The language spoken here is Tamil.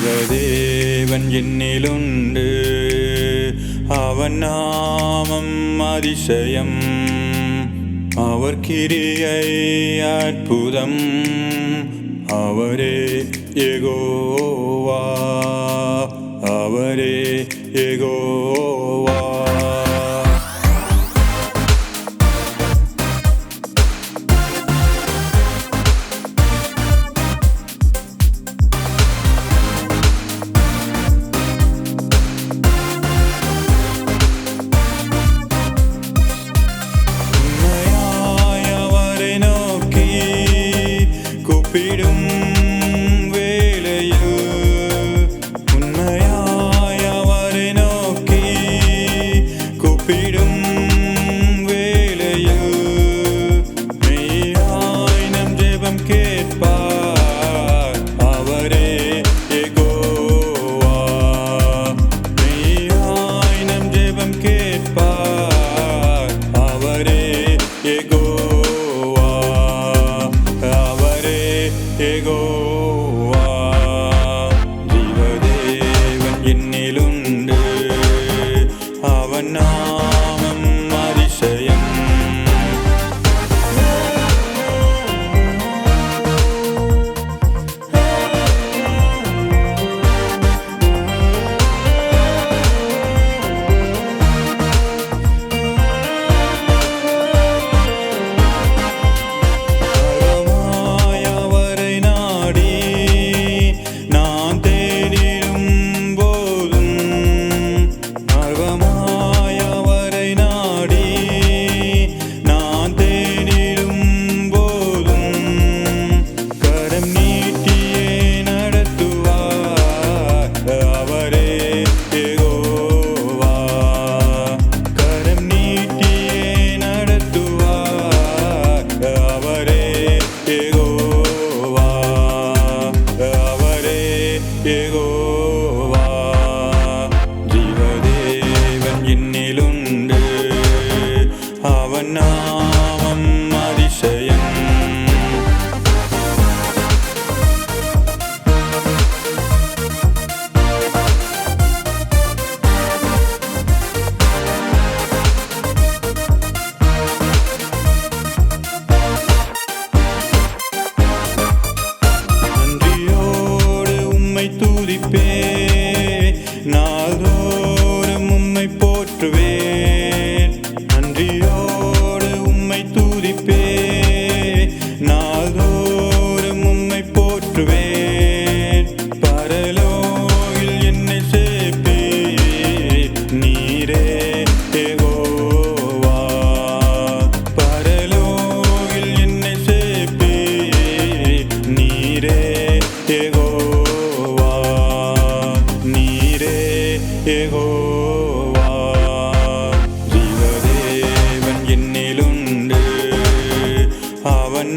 ஜீவதேவன் என்னிலுண்டு, அவன் நாமம் அதிசயம், அவர் கிரியை அற்புதம், அவரே யெகோவா, அவரே யெகோவா. கூப்பிடும் வேளையில் உண்மையாய் அவரை நோக்கி கூப்பிடும் வேளையில் மெய்யாய் நம் ஜெபம் கேட்பார், அவரே யெகோவா. மெய்யாய் நம் ஜெபம் கேட்பார், அவரே யெகோவா, அவரே யெகோவா. ஜீவதேவன் என்னிலுண்டு, அவன் நாமம் அதிசயம். யெகோவா, ஜீவதேவன் என்னிலுண்டு, அவன் நாமம் அதிசயம். நாள்தோறும் உம்மை போற்றுவேன், நன்றியோடு உம்மை துதிப்பேன், நாள்தோறும் உம்மை போற்றுவேன். பரலோகில் என்னை சேர்ப்பீர், நீரே யெகோவா. பரலோகில் என்னை சேர்ப்பீர், நீரே யெகோவா, நீரே யெகோவா. ஜீவதேவன் என்னிலுண்டு, அவன்